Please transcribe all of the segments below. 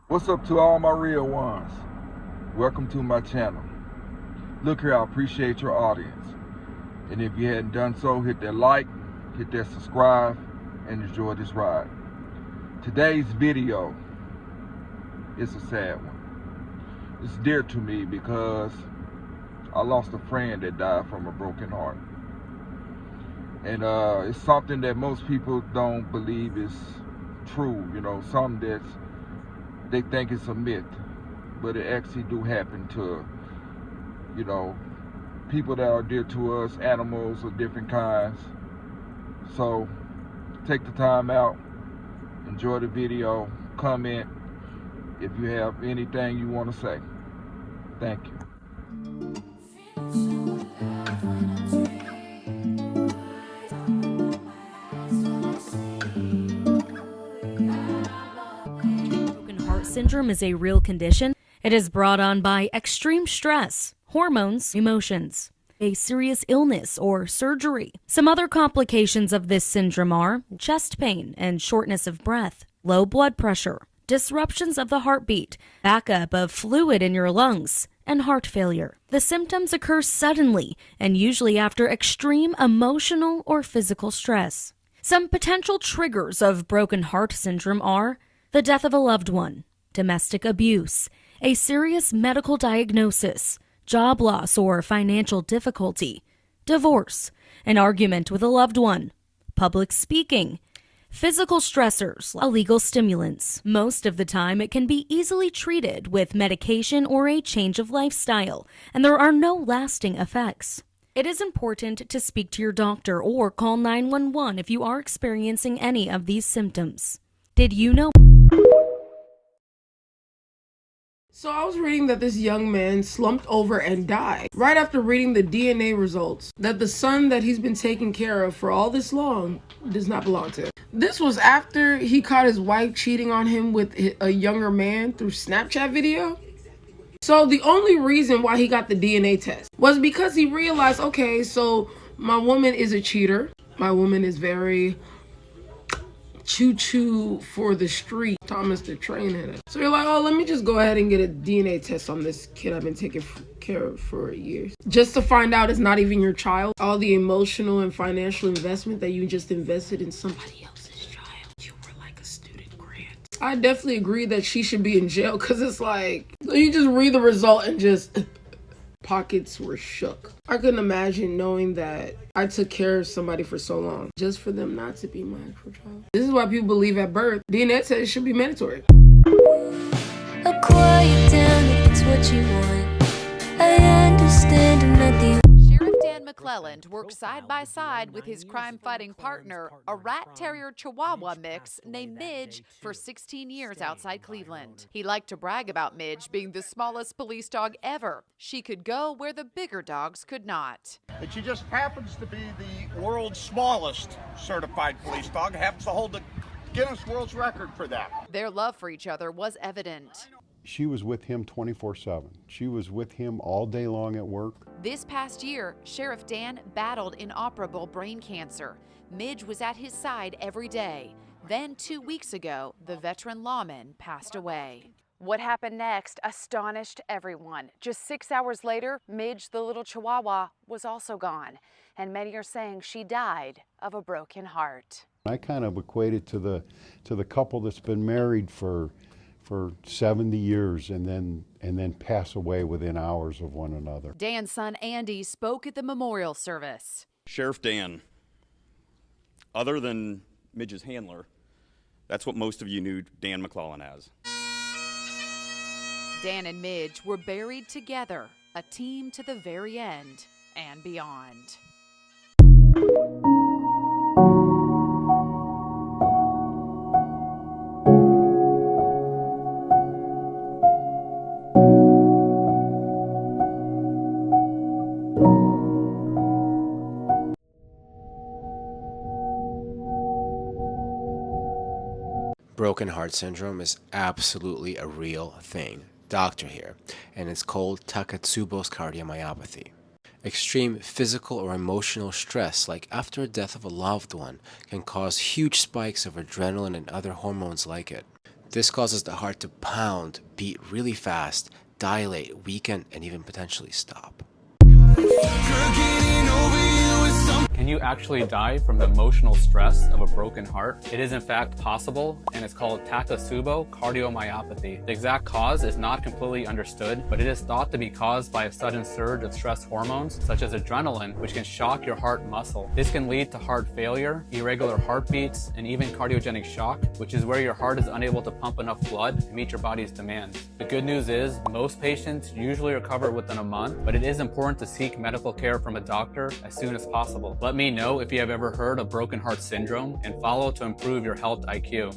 What's up to all my real ones? Welcome to my channel. Look here, I appreciate your audience. And if you hadn't done so, hit that like, hit that subscribe, and enjoy this ride. Today's video is a sad one. It's dear to me because I lost a friend that died from a broken heart. And it's something that most people don't believe is true, something that they think it's a myth, but it actually do happen to, people that are dear to us, animals of different kinds. So take the time out, enjoy the video, comment if you have anything you want to say. Thank you. Broken heart syndrome is a real condition. It is brought on by extreme stress, hormones, emotions, a serious illness, or surgery. Some other complications of this syndrome are chest pain and shortness of breath, low blood pressure, disruptions of the heartbeat, backup of fluid in your lungs, and heart failure. The symptoms occur suddenly and usually after extreme emotional or physical stress. Some potential triggers of broken heart syndrome are the death of a loved one, domestic abuse, a serious medical diagnosis, job loss or financial difficulty, divorce, an argument with a loved one, public speaking, physical stressors, illegal stimulants. Most of the time, it can be easily treated with medication or a change of lifestyle, and there are no lasting effects. It is important to speak to your doctor or call 911 if you are experiencing any of these symptoms. Did you know? So I was reading that this young man slumped over and died right after reading the DNA results that the son that he's been taking care of for all this long does not belong to him. This was after he caught his wife cheating on him with a younger man through Snapchat video. So the only reason why he got the DNA test was because he realized, okay, so my woman is a cheater. My woman is very choo-choo for the street, Thomas the Train Hitter. So you're like, oh, let me just go ahead and get a DNA test on this kid I've been taking care of for years. Just to find out it's not even your child. All the emotional and financial investment that you just invested in somebody else's child. You were like a student grant. I definitely agree that she should be in jail because it's like, you just read the result and just... pockets were shook. I couldn't imagine knowing that I took care of somebody for so long just for them not to be my actual child. This is why people believe at birth DNA test should be mandatory. I'll quiet down if it's what you want. I understand I'm not the Sheriff Dan McClelland worked side by side with his crime-fighting partner, a rat-terrier Chihuahua mix named Midge, for 16 years outside Cleveland. He liked to brag about Midge being the smallest police dog ever. She could go where the bigger dogs could not. And she just happens to be the world's smallest certified police dog, happens to hold the Guinness World Record for that. Their love for each other was evident. She was with him 24/7. She was with him all day long at work. This past year, Sheriff Dan battled inoperable brain cancer. Midge was at his side every day. Then 2 weeks ago, the veteran lawman passed away. What happened next astonished everyone. Just 6 hours later, Midge, the little Chihuahua, was also gone. And many are saying she died of a broken heart. I kind of equate it to the couple that's been married for 70 years and then pass away within hours of one another. Dan's son Andy spoke at the memorial service. Sheriff Dan, other than Midge's handler, that's what most of you knew Dan McClellan as. Dan and Midge were buried together, a team to the very end and beyond. Broken heart syndrome is absolutely a real thing. Doctor here, and it's called Takotsubo's cardiomyopathy. Extreme physical or emotional stress, like after a death of a loved one, can cause huge spikes of adrenaline and other hormones like it. This causes the heart to pound, beat really fast, dilate, weaken, and even potentially stop. Can you actually die from the emotional stress of a broken heart? It is in fact possible, and it's called Takotsubo cardiomyopathy. The exact cause is not completely understood, but it is thought to be caused by a sudden surge of stress hormones, such as adrenaline, which can shock your heart muscle. This can lead to heart failure, irregular heartbeats, and even cardiogenic shock, which is where your heart is unable to pump enough blood to meet your body's demands. The good news is, most patients usually recover within a month, but it is important to seek medical care from a doctor as soon as possible. Let me know if you have ever heard of broken heart syndrome and follow to improve your health IQ.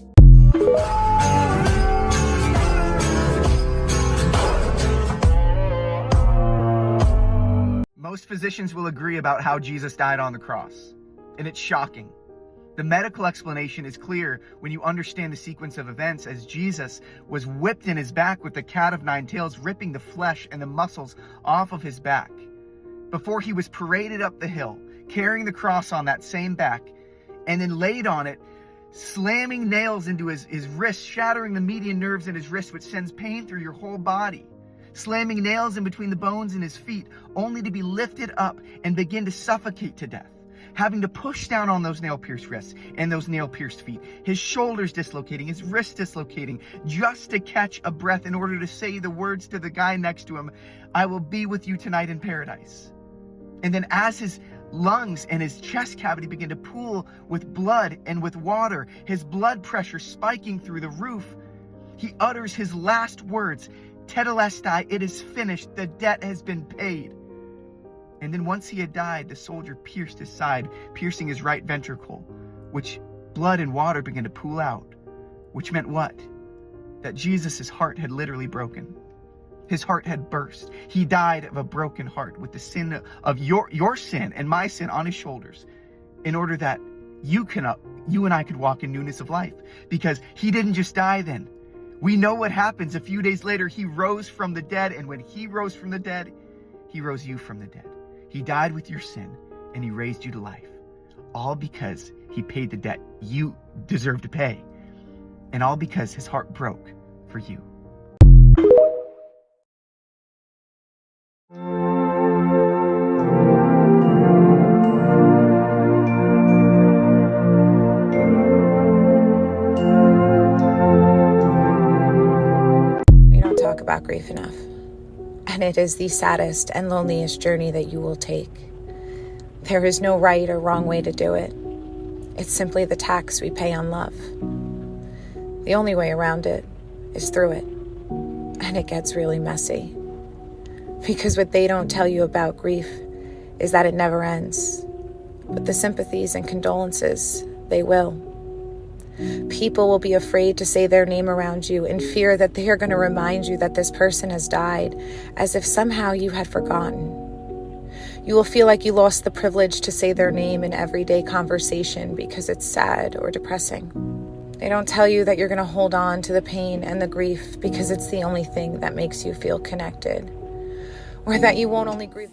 Most physicians will agree about how Jesus died on the cross, and it's shocking. The medical explanation is clear when you understand the sequence of events, as Jesus was whipped in his back with the cat of nine tails, ripping the flesh and the muscles off of his back, before he was paraded up the hill, carrying the cross on that same back, and then laid on it, slamming nails into his wrist, shattering the median nerves in his wrist, which sends pain through your whole body, slamming nails in between the bones in his feet, only to be lifted up and begin to suffocate to death, having to push down on those nail-pierced wrists and those nail-pierced feet, his shoulders dislocating, his wrists dislocating, just to catch a breath in order to say the words to the guy next to him, "I will be with you tonight in paradise." And then as his lungs and his chest cavity begin to pool with blood and with water, his blood pressure spiking through the roof, he utters his last words, "Tetelestai, it is finished, the debt has been paid." And then once he had died, the soldier pierced his side, piercing his right ventricle, which blood and water began to pool out, which meant what? That Jesus' heart had literally broken. His heart had burst. He died of a broken heart with the sin of your sin and my sin on his shoulders, in order that you and I could walk in newness of life. Because he didn't just die then. We know what happens. A few days later, he rose from the dead. And when he rose from the dead, he rose you from the dead. He died with your sin and he raised you to life. All because he paid the debt you deserve to pay. And all because his heart broke for you. About grief enough, and it is the saddest and loneliest journey that you will take. There is no right or wrong way to do it. It's simply the tax we pay on love. The only way around it is through it, and it gets really messy, because what they don't tell you about grief is that it never ends, but the sympathies and condolences, they will. People will be afraid to say their name around you in fear that they are going to remind you that this person has died, as if somehow you had forgotten. You will feel like you lost the privilege to say their name in everyday conversation because it's sad or depressing. They don't tell you that you're going to hold on to the pain and the grief because it's the only thing that makes you feel connected, or that you won't only grieve.